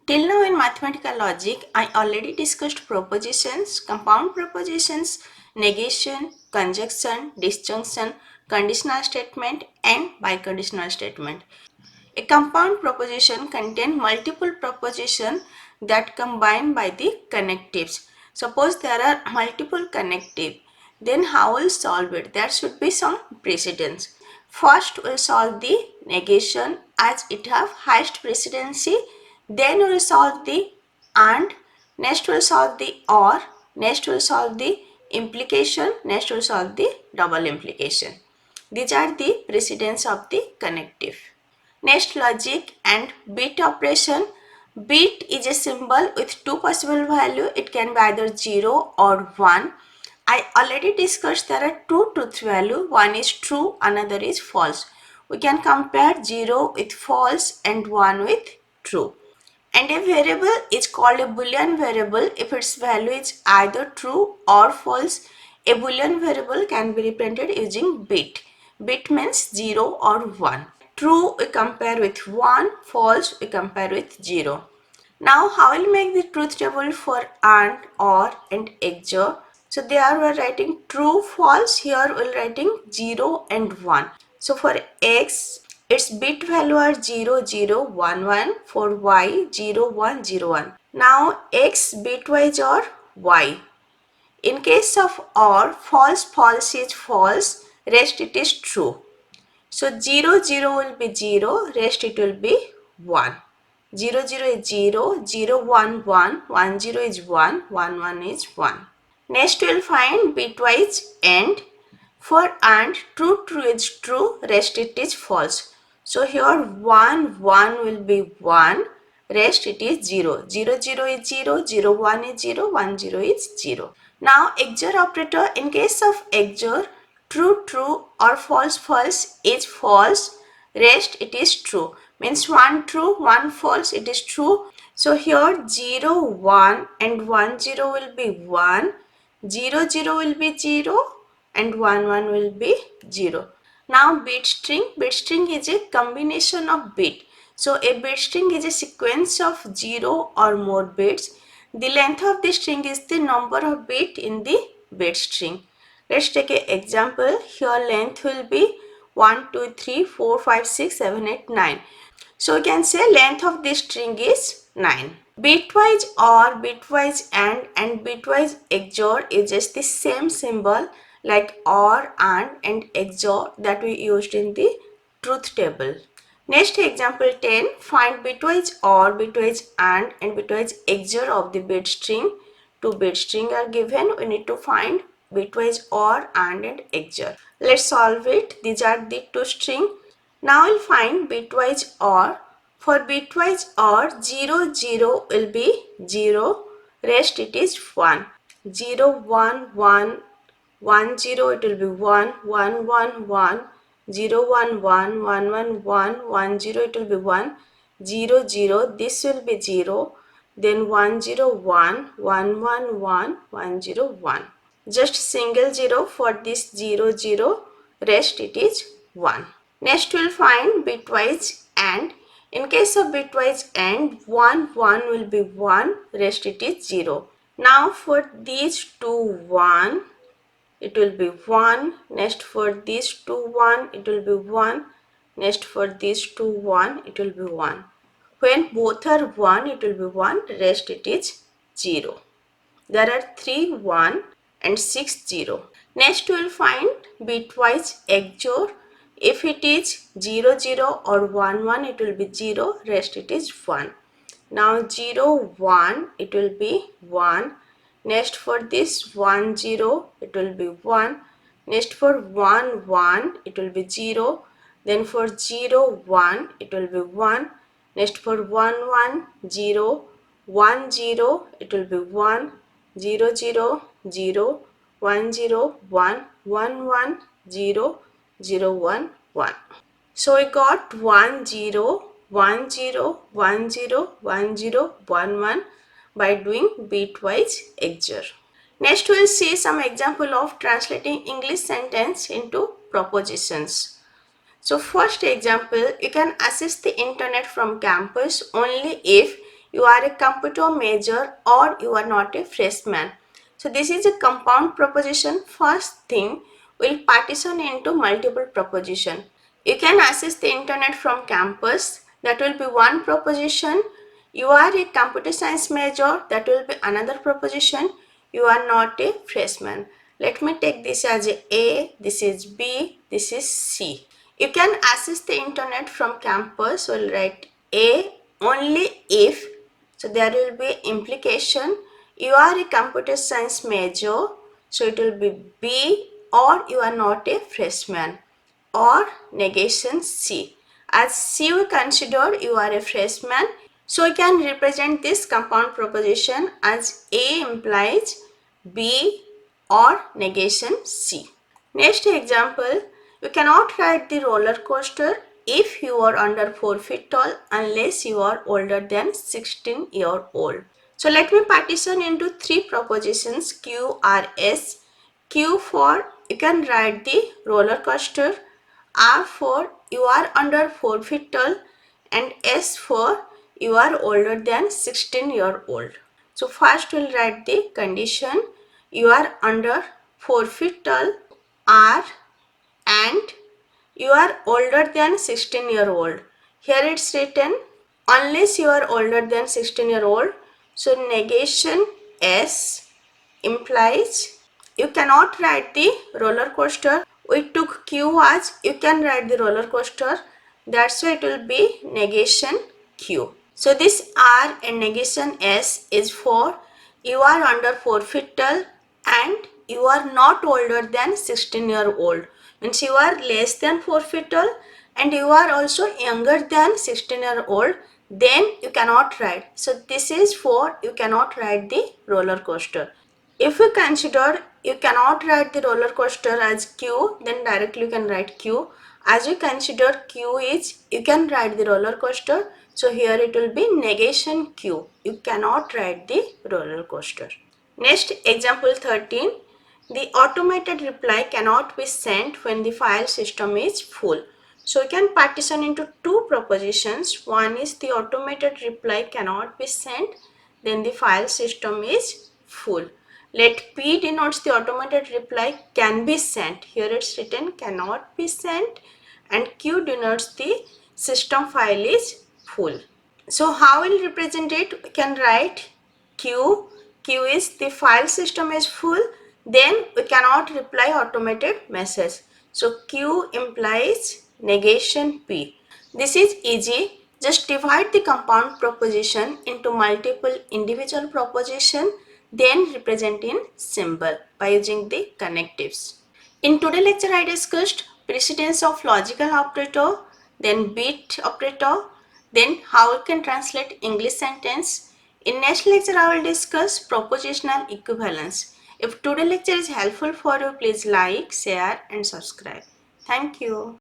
Till now in mathematical logic, I already discussed propositions, compound propositions, negation, conjunction, disjunction, conditional statement and biconditional statement. A compound proposition contains multiple propositions that combine by the connectives. Suppose there are multiple connective, then how will solve it? There should be some precedence. First we'll solve the negation as it have highest precedency, then we'll solve the and, next we'll solve the or, next we'll solve the implication, next we'll solve the double implication. These are the precedence of the connective. Next, logic and bit operation. Bit is a symbol with two possible values. It can be either 0 or 1. I already discussed there are two truth values. One is true, another is false. We can compare 0 with false and 1 with true. And a variable is called a Boolean variable if its value is either true or false. A Boolean variable can be represented using bit. Bit means 0 or 1. True we compare with 1, false we compare with 0. Now how will make the truth table for and, or and XOR? So there we are writing true, false, here we are writing 0 and 1. So for X, its bit value are 0, 0, 1, 1. For Y, 0, 1, 0, 1. Now X bitwise or Y. In case of OR, false, false is false, rest it is true. So 0, 0 will be 0, rest it will be 1. 0, 0 is 0, 0, 1, 1, 1, 0 is 1, 1, 1 is 1. Next we will find bitwise AND. For AND, true, true is true, rest it is false. So here 1, 1 will be 1, rest it is 0. 0, 0 is 0, 0, 1 is 0, 1, 0 is 0. Now XOR operator, in case of XOR, true, true or false, false is false, rest it is true. Means 1 true, 1 false, it is true. So here 0, 1 and 1, 0 will be 1, 0, 0 will be 0 and 1, 1 will be 0. Now bit string is a combination of bit. So a bit string is a sequence of 0 or more bits. The length of the string is the number of bits in the bit string. Let's take an example. Here length will be 1, 2, 3, 4, 5, 6, 7, 8, 9. So you can say length of this string is 9. Bitwise OR, bitwise and bitwise XOR is just the same symbol like OR and XOR that we used in the truth table. Next example 10, find bitwise OR, bitwise and bitwise XOR of the bit string. Two bit string are given. We need to find bitwise OR and XOR. Let's solve it. These are the two strings. Now we'll find bitwise OR. For bitwise OR, 0, 0 will be 0, rest it is 1. 0, 1, 1, 1, 0 it will be 1, 1, 1, 1, 0, 1, 1, 1, 1, 1, 1, 0 it will be 1, 0, 0, this will be 0, then 1, 0, 1, 1, 1, 1, 1, 0, 1. Just single 0 for this 0, 0, rest it is 1. Next we will find bitwise AND. In case of bitwise AND, 1, 1 will be 1, rest it is 0. Now for these two 1, it will be 1. Next for these two 1, it will be 1. Next for these two 1, it will be 1. When both are 1, it will be 1, rest it is 0. There are 3 1 and 6 0. Next we will find bitwise XOR. If it is 0 0 or 1 1, it will be 0, rest it is 1. Now 0 1, it will be 1. Next for this 1 0, it will be 1. Next for 1 1, it will be 0. Then for 0 1, it will be 1. Next for 1 1 0, 1 0, it will be 1. 0 0 0, 1 0 1, 1 1 0, 0 1 1. So we got 1 0, 1 0, 1 0, 1 0, 1 1 by doing bitwise XOR. Next we will see some example of translating English sentence into propositions. So first example, you can access the internet from campus only if you are a computer major, or you are not a freshman. So this is a compound proposition. First thing, we'll partition into multiple proposition. You can access the internet from campus. That will be one proposition. You are a computer science major. That will be another proposition. You are not a freshman. Let me take this as A, this is B, this is C. You can access the internet from campus. So we'll write A only if, so there will be implication, you are a computer science major, so it will be B, or you are not a freshman, or negation C. As C we consider you are a freshman, so we can represent this compound proposition as A implies B or negation C. Next example, you cannot ride the roller coaster if you are under 4 feet tall unless you are older than 16-year-old. So let me partition into three propositions Q, R, S. Q for you can ride the roller coaster, R for you are under 4 feet tall, and S for you are older than 16-year-old. So first we'll write the condition, you are under 4 feet tall, R, and you are older than 16-year-old. Here it's written unless you are older than 16-year-old. So negation S implies you cannot ride the roller coaster. We took Q as you can ride the roller coaster. That's why it will be negation Q. So this R and negation S is for you are under 4 feet tall and you are not older than 16-year-old. Means you are less than 4 feet tall and you are also younger than 16-year-old, then you cannot ride. So this is for you cannot ride the roller coaster. If we consider you cannot write the roller coaster as Q, then directly you can write Q. As we consider Q is you can ride the roller coaster, so here it will be negation Q. You cannot ride the roller coaster. Next, example 13. The automated reply cannot be sent when the file system is full. So you can partition into two propositions. One is the automated reply cannot be sent, then the file system is full. Let P denotes the automated reply can be sent. Here it's written cannot be sent, and Q denotes the system file is full. So how will represent it? We can write Q. Q is the file system is full. Then we cannot reply automated message. So Q implies negation P. This is easy. Just divide the compound proposition into multiple individual proposition, then represent in symbol by using the connectives. In today's lecture, I discussed precedence of logical operator, then bit operator, then how we can translate English sentence. In next lecture, I will discuss propositional equivalence. If today's lecture is helpful for you, please like, share and subscribe. Thank you.